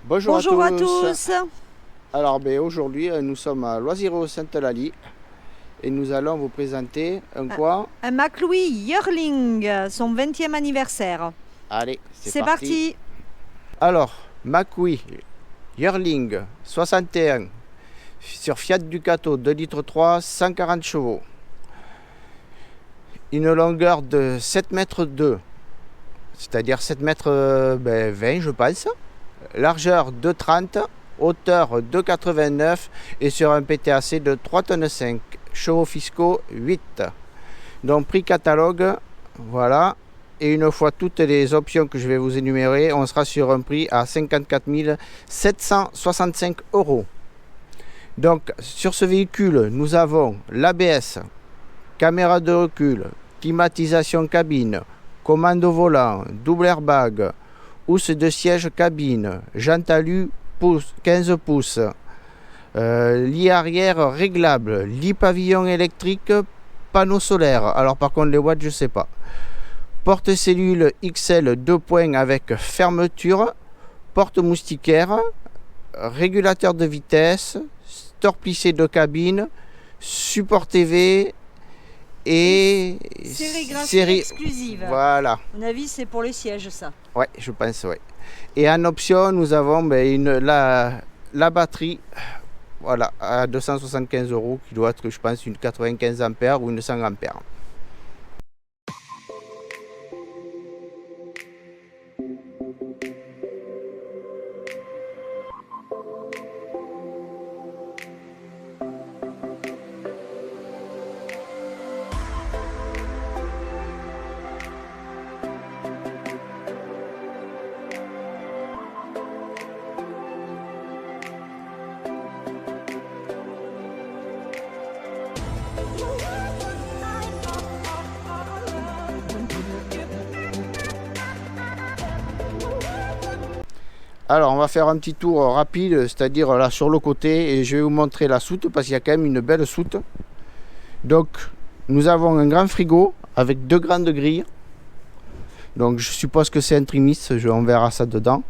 Bonjour, Bonjour à à tous. tous. Alors aujourd'hui nous sommes à Loisireau Sainte-Eulalie et nous allons vous présenter un Un, quoi? un McLouis Yearling, son 20e anniversaire. Allez, c'est C'est parti. parti. Alors, McQueen Yearling 61 sur Fiat Ducato 2 litres 3, 140 chevaux. Une longueur de 7 mètres 2, c'est-à-dire 7 mètres 20 je pense. Largeur de 30, hauteur de 89 et sur un PTAC de 3 tonnes 5. Chevaux fiscaux 8. Donc prix catalogue, voilà. Et une fois toutes les options que je vais vous énumérer, on sera sur un prix à 54 765 €. Donc sur ce véhicule, nous avons l'ABS, caméra de recul, climatisation cabine, commande au volant, double airbag, housse de siège cabine, jante alu 15 pouces, lit arrière réglable, lit pavillon électrique, panneau solaire. Alors par contre les watts je sais pas. Porte-cellule XL 2 points avec fermeture, porte moustiquaire, régulateur de vitesse, store plissé de cabine, support TV et Sérigraphie exclusive. Voilà. À mon avis, c'est pour les sièges, ça. Ouais, je pense, ouais. Et en option, nous avons la batterie, voilà, à 275 € qui doit être, je pense, une 95 ampères ou une 100 ampères. Alors on va faire un petit tour rapide, c'est-à-dire là sur le côté, et je vais vous montrer la soute parce qu'il y a quand même une belle soute. Donc nous avons un grand frigo avec deux grandes grilles. Donc je suppose que c'est un Trimis, on verra ça dedans.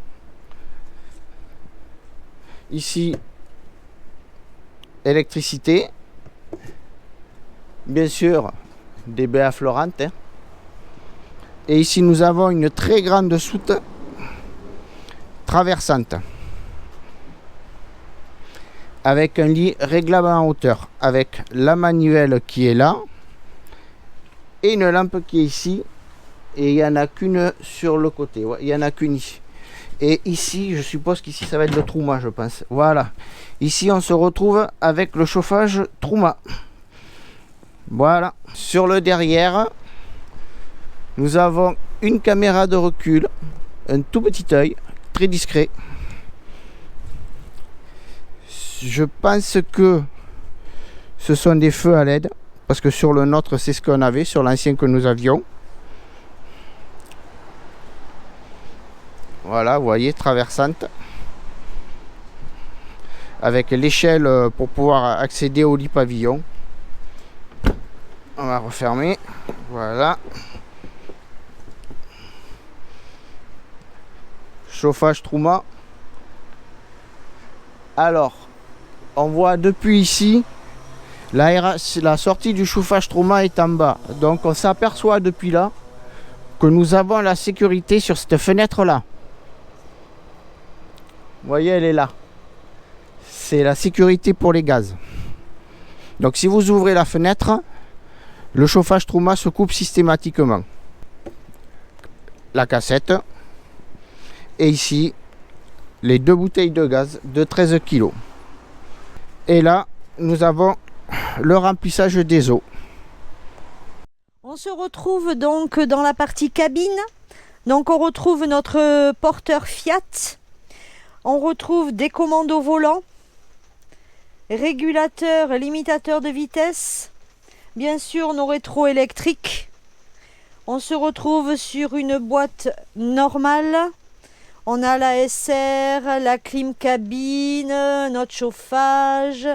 Ici, électricité. Bien sûr, des baies affleurantes. Et ici nous avons une très grande soute traversante avec un lit réglable en hauteur avec la manivelle qui est là et une lampe qui est ici, et il n'y en a qu'une sur le côté, ouais, il n'y en a qu'une ici. Et ici je suppose qu'ici ça va être le Truma, je pense. Voilà, ici on se retrouve avec le chauffage Truma. Voilà, sur le derrière nous avons une caméra de recul, un tout petit œil très discret. Je pense que ce sont des feux à LED parce que sur le nôtre c'est ce qu'on avait, sur l'ancien que nous avions. Voilà, vous voyez, traversante avec l'échelle pour pouvoir accéder au lit pavillon. On va refermer, voilà. Chauffage Truma. Alors, on voit depuis ici, la sortie du chauffage Truma est en bas. Donc on s'aperçoit depuis là que nous avons la sécurité sur cette fenêtre là. Vous voyez, elle est là. C'est la sécurité pour les gaz. Donc si vous ouvrez la fenêtre, le chauffage Truma se coupe systématiquement. La cassette. Et ici, les deux bouteilles de gaz de 13 kg. Et là, nous avons le remplissage des eaux. On se retrouve donc dans la partie cabine. Donc on retrouve notre porteur Fiat. On retrouve des commandes au volant, régulateur, limitateur de vitesse, bien sûr nos rétros électriques. On se retrouve sur une boîte normale. On a la SR, la clim cabine, notre chauffage,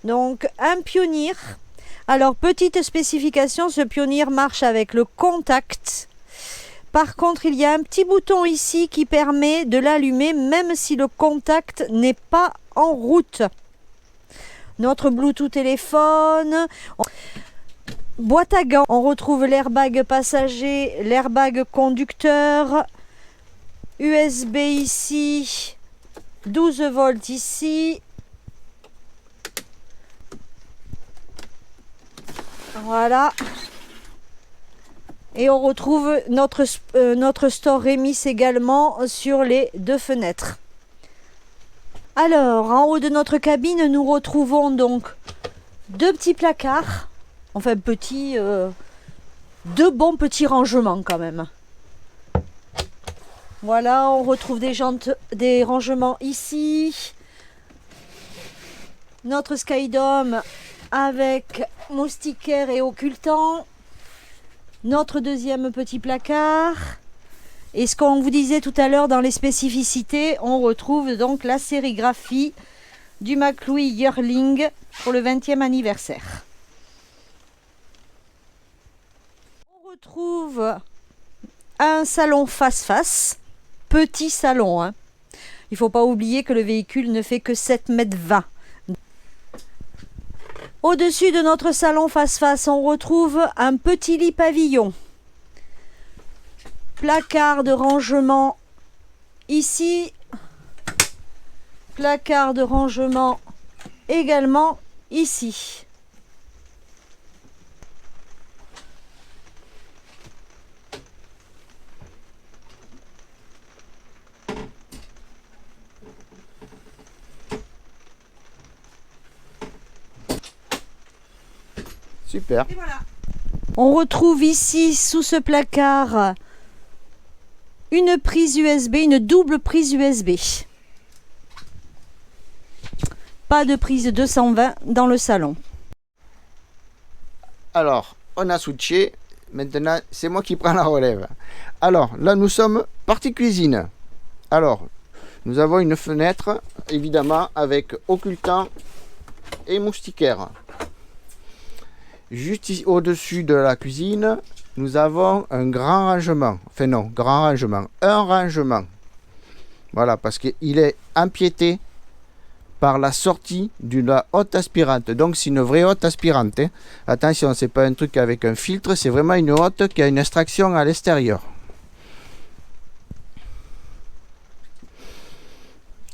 donc un Pioneer. Alors petite spécification, ce Pioneer marche avec le contact Par contre, il y a un petit bouton ici qui permet de l'allumer même si le contact n'est pas en route. Notre Bluetooth téléphone. Boîte à gants. On retrouve l'airbag passager, l'airbag conducteur. USB ici. 12 volts ici. Voilà. Et on retrouve notre store Remis également sur les deux fenêtres. Alors, en haut de notre cabine, nous retrouvons donc deux petits placards. Enfin, petits, deux bons petits rangements quand même. Voilà, on retrouve des rangements ici. Notre Skydome avec moustiquaire et occultant. Notre deuxième petit placard. Et ce qu'on vous disait tout à l'heure dans les spécificités, on retrouve donc la sérigraphie du McLouis Yearling pour le 20e anniversaire. On retrouve un salon face-face, petit salon. Hein. Il ne faut pas oublier que le véhicule ne fait que 7,20 m. Au-dessus de notre salon face-face, on retrouve un petit lit pavillon. Placard de rangement ici. Placard de rangement également ici. Super. Et voilà. On retrouve ici sous ce placard une prise USB, une double prise USB. Pas de prise 220 dans le salon. Alors, on a switché. Maintenant, c'est moi qui prends la relève. Alors, là, nous sommes partie cuisine. Alors, nous avons une fenêtre, évidemment, avec occultant et moustiquaire. Juste ici, au-dessus de la cuisine, nous avons un grand rangement. Enfin non, grand rangement. Un rangement. Voilà, parce qu'il est empiété par la sortie d'une haute aspirante. Donc c'est une vraie haute aspirante. Hein. Attention, c'est pas un truc avec un filtre, c'est vraiment une haute qui a une extraction à l'extérieur.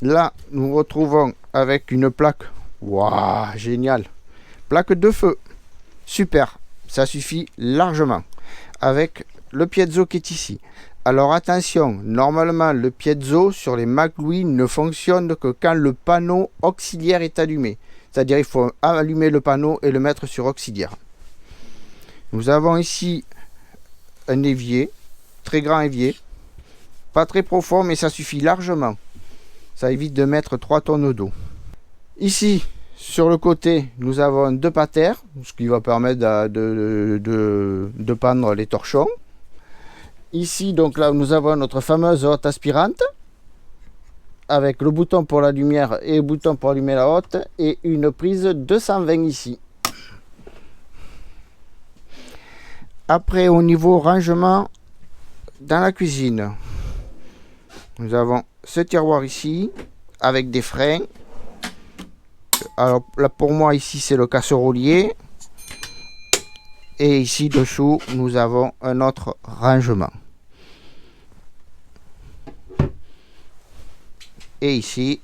Là, nous retrouvons avec une plaque. Waouh, génial. Plaque de feu. Super, ça suffit largement. Avec le piezo qui est ici. Alors attention, normalement le piezo sur les McLouis ne fonctionne que quand le panneau auxiliaire est allumé. C'est-à-dire il faut allumer le panneau et le mettre sur auxiliaire. Nous avons ici un évier, très grand évier. Pas très profond mais ça suffit largement. Ça évite de mettre 3 tonnes d'eau. Ici, sur le côté, nous avons 2 patères, ce qui va permettre de pendre les torchons. Ici, donc là, nous avons notre fameuse haute aspirante, avec le bouton pour la lumière et le bouton pour allumer la haute, et une prise 220 ici. Après, au niveau rangement, dans la cuisine, nous avons ce tiroir ici, avec des freins. Alors là pour moi ici c'est le casserolier et ici dessous nous avons un autre rangement et ici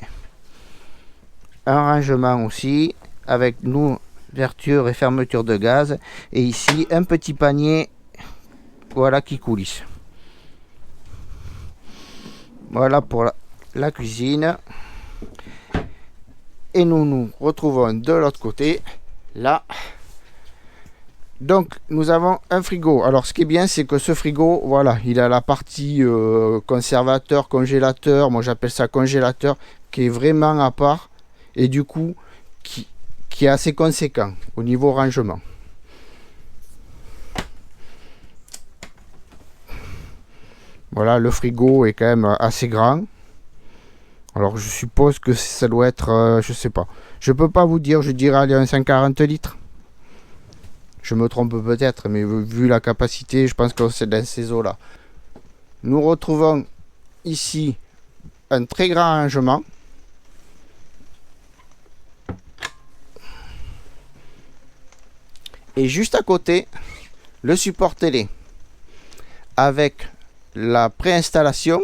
un rangement aussi avec ouverture et fermeture de gaz et ici un petit panier voilà qui coulisse. Voilà pour la cuisine. Et nous nous retrouvons de l'autre côté, là. Donc, nous avons un frigo. Alors, ce qui est bien, c'est que ce frigo, voilà, il a la partie conservateur, congélateur. Moi, j'appelle ça congélateur, qui est vraiment à part. Et du coup, qui est assez conséquent au niveau rangement. Voilà, le frigo est quand même assez grand. Alors je suppose que ça doit être, je sais pas. Je peux pas vous dire, je dirais aller à 140 litres. Je me trompe peut-être, mais vu la capacité, je pense que c'est dans ces eaux-là. nous retrouvons ici un très grand rangement. Et juste à côté, le support télé avec la préinstallation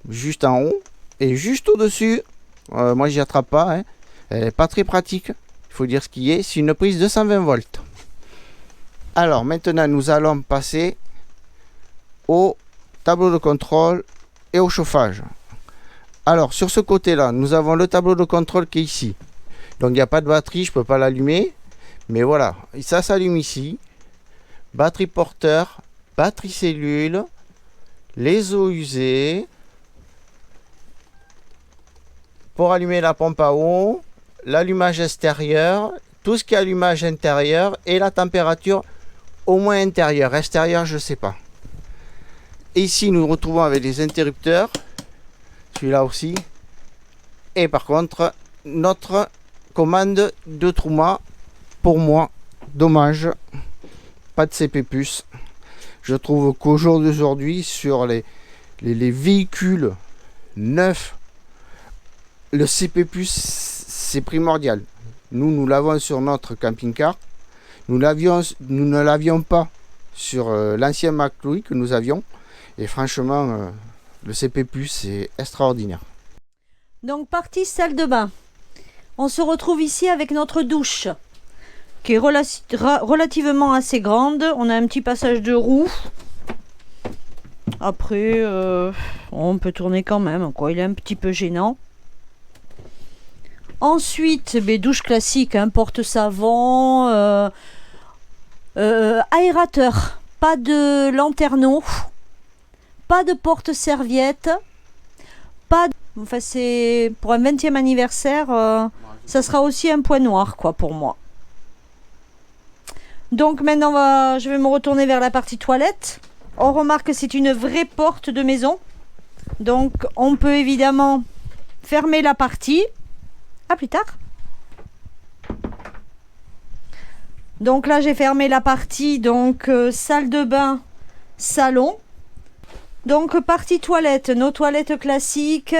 juste en haut et juste au-dessus. Moi, j'y attrape pas, hein. Elle n'est pas très pratique. Il faut dire ce qui est. C'est une prise de 120 volts. Alors maintenant, nous allons passer au tableau de contrôle et au chauffage. Alors sur ce côté-là, nous avons le tableau de contrôle qui est ici. Donc il n'y a pas de batterie, je ne peux pas l'allumer. Mais voilà, ça s'allume ici. Batterie porteur, batterie cellule, les eaux usées. Pour allumer la pompe à eau, l'allumage extérieur, tout ce qui est allumage intérieur et la température au moins intérieure. Extérieur, je ne sais pas. Et ici, nous nous retrouvons avec les interrupteurs. Celui-là aussi. Et par contre, notre commande de Truma. Pour moi, dommage. Pas de CP+. Je trouve qu'au jour d'aujourd'hui, sur les véhicules neufs, le CP+, c'est primordial. Nous l'avons sur notre camping-car. Nous ne l'avions pas sur l'ancien McLouis que nous avions. Et franchement, le CP+, c'est extraordinaire. Donc, partie salle de bain. On se retrouve ici avec notre douche, qui est relativement assez grande. On a un petit passage de roue. Après, on peut tourner quand même, quoi. Il est un petit peu gênant. Ensuite, douche classique, hein, porte-savon, aérateur, pas de lanterneau, pas de porte-serviette, pas de... Enfin, c'est pour un 20e anniversaire, ça sera aussi un point noir, quoi, pour moi. Donc maintenant, je vais me retourner vers la partie toilette. On remarque que c'est une vraie porte de maison. Donc, on peut évidemment fermer la partie. À plus tard. Donc là, j'ai fermé la partie, donc salle de bain, salon. Donc partie toilette, nos toilettes classiques,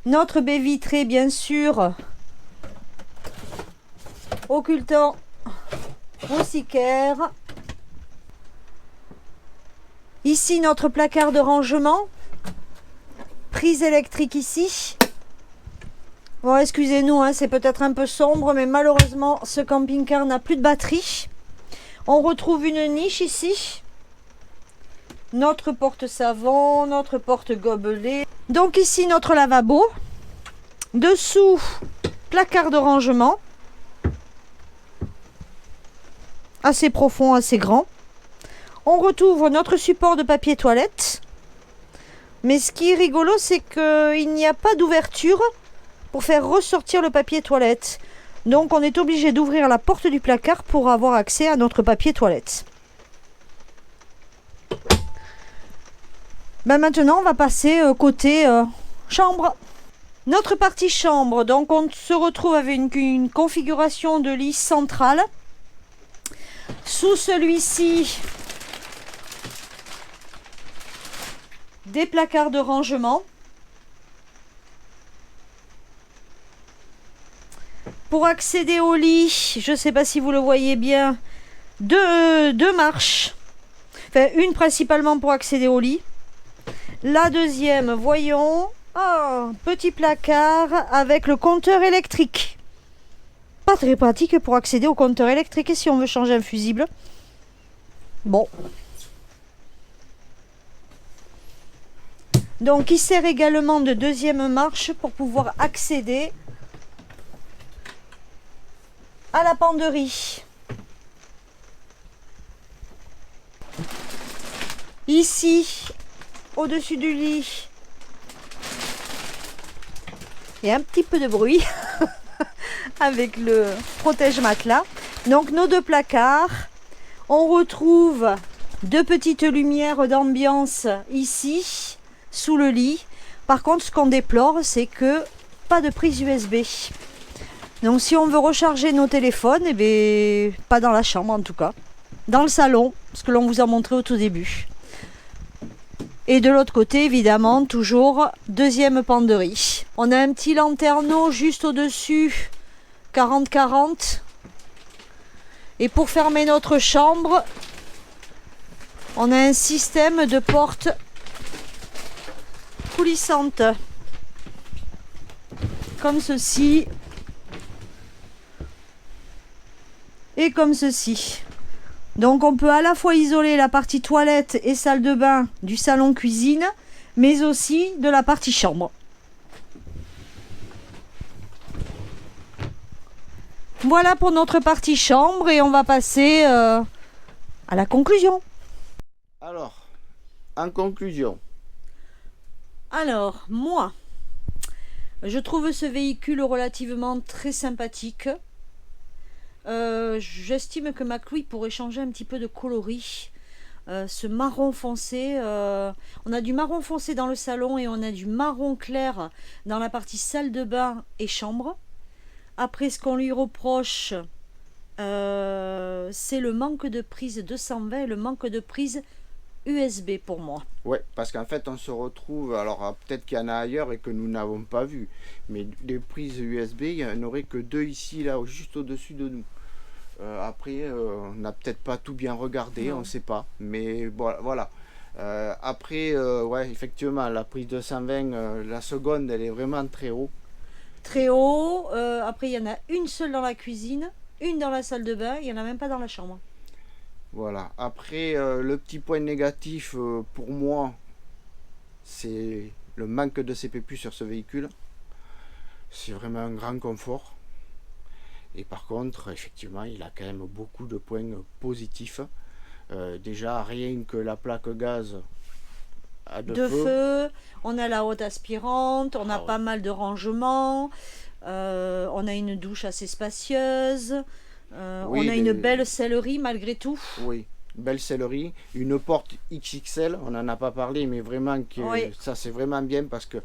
notre baie vitrée bien sûr, occultant moustiquaire. Ici notre placard de rangement, prise électrique ici. Bon, excusez-nous, hein, c'est peut-être un peu sombre, mais malheureusement, ce camping-car n'a plus de batterie. On retrouve une niche ici. Notre porte-savon, notre porte-gobelet. Donc ici, notre lavabo. Dessous, placard de rangement. Assez profond, assez grand. On retrouve notre support de papier toilette. Mais ce qui est rigolo, c'est qu'il n'y a pas d'ouverture pour faire ressortir le papier toilette. Donc on est obligé d'ouvrir la porte du placard pour avoir accès à notre papier toilette. Maintenant on va passer côté chambre. Notre partie chambre, donc on se retrouve avec une configuration de lit centrale. Sous celui-ci, des placards de rangement. Pour accéder au lit, je ne sais pas si vous le voyez bien, deux marches. Enfin, une principalement pour accéder au lit. La deuxième, voyons, petit placard avec le compteur électrique. Pas très pratique pour accéder au compteur électrique et si on veut changer un fusible. Bon. Donc, il sert également de deuxième marche pour pouvoir accéder à la penderie. Ici, au-dessus du lit, il y a un petit peu de bruit avec le protège-matelas. Donc nos deux placards, on retrouve deux petites lumières d'ambiance ici, sous le lit. Par contre, ce qu'on déplore, c'est que pas de prise USB. Donc si on veut recharger nos téléphones, eh bien, pas dans la chambre en tout cas. Dans le salon, ce que l'on vous a montré au tout début. Et de l'autre côté, évidemment, toujours deuxième penderie. On a un petit lanterneau juste au-dessus, 40-40. Et pour fermer notre chambre, on a un système de porte coulissante. Comme ceci. Et comme ceci. Donc on peut à la fois isoler la partie toilette et salle de bain du salon cuisine, mais aussi de la partie chambre. Voilà pour notre partie chambre et on va passer à la conclusion. Alors, en conclusion. Alors, moi, je trouve ce véhicule relativement très sympathique. J'estime que McLouis pourrait changer un petit peu de coloris. Ce marron foncé, on a du marron foncé dans le salon et on a du marron clair dans la partie salle de bain et chambre. Après, ce qu'on lui reproche, c'est le manque de prise 220 et le manque de prise USB pour moi. Ouais, parce qu'en fait on se retrouve, alors peut-être qu'il y en a ailleurs et que nous n'avons pas vu, mais les prises USB, il n'y en aurait que 2 ici, là, juste au-dessus de nous. Après, on n'a peut-être pas tout bien regardé, Non. on ne sait pas, mais bon, voilà. Après, ouais, effectivement, la prise 220, la seconde, elle est vraiment très haut. Très haut, après il y en a une seule dans la cuisine, une dans la salle de bain, il n'y en a même pas dans la chambre. Voilà. Après, le petit point négatif pour moi, c'est le manque de CPP sur ce véhicule. C'est vraiment un grand confort. Et par contre, effectivement, il a quand même beaucoup de points positifs. Déjà, rien que la plaque gaz à De feu, on a la haute aspirante, on a ouais. pas mal de rangements, on a une douche assez spacieuse, Oui, on a une belle sellerie malgré tout. Oui, belle sellerie. Une porte XXL, on n'en a pas parlé, mais vraiment que Oui. ça c'est vraiment bien parce que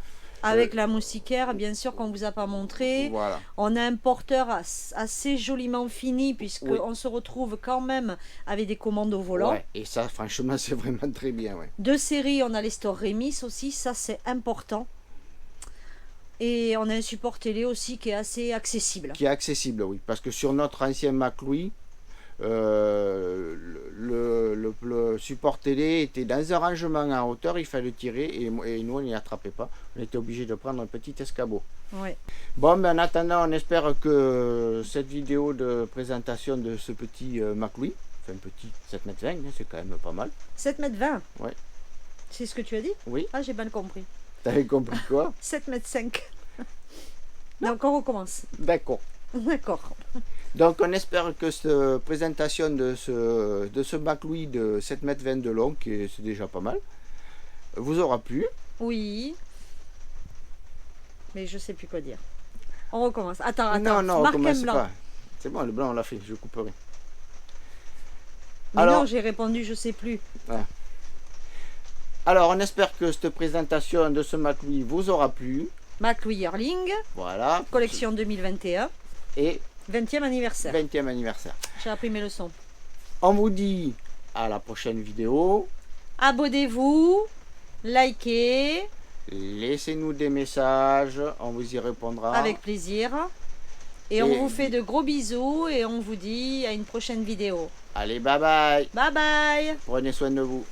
Avec la moustiquaire, bien sûr, qu'on ne vous a pas montré. voilà. On a un porteur assez joliment fini, puisqu'on Oui. se retrouve quand même avec des commandes au volant. Ouais, et ça, franchement, c'est vraiment très bien. Ouais. De série, on a les stores Remis aussi, ça c'est important. Et on a un support télé aussi qui est assez accessible. Qui est accessible, oui. Parce que sur notre ancien McLouis, le support télé était dans un rangement en hauteur, il fallait le tirer et nous on n'y attrapait pas. On était obligé de prendre un petit escabeau. Ouais. Bon, mais en attendant, on espère que cette vidéo de présentation de ce petit McLouis, enfin petit 7,20 m, c'est quand même pas mal. 7,20 m. Ouais. C'est ce que tu as dit? Oui. Ah, j'ai mal compris. T'avais compris quoi? 7,5 m. Donc on recommence. D'accord. D'accord. Donc on espère que cette présentation de ce McLouis de 7,20 m de long, qui c'est déjà pas mal, vous aura plu. Oui. Mais je sais plus quoi dire. On recommence. Attends, Non, marque un commence blanc. pas. C'est bon, le blanc on l'a fait, je couperai. Mais Alors, non, j'ai répondu, je sais plus. alors on espère que cette présentation de ce McLouis vous aura plu. McLouis Yearling, Voilà. collection 2021, Et 20e anniversaire. 20e anniversaire. J'ai appris mes leçons. On vous dit à la prochaine vidéo. Abonnez-vous, likez, Laissez-nous des messages, on vous y répondra. avec plaisir. Et on vous fait de gros bisous et on vous dit à une prochaine vidéo. Allez, bye bye. Bye bye. Prenez soin de vous.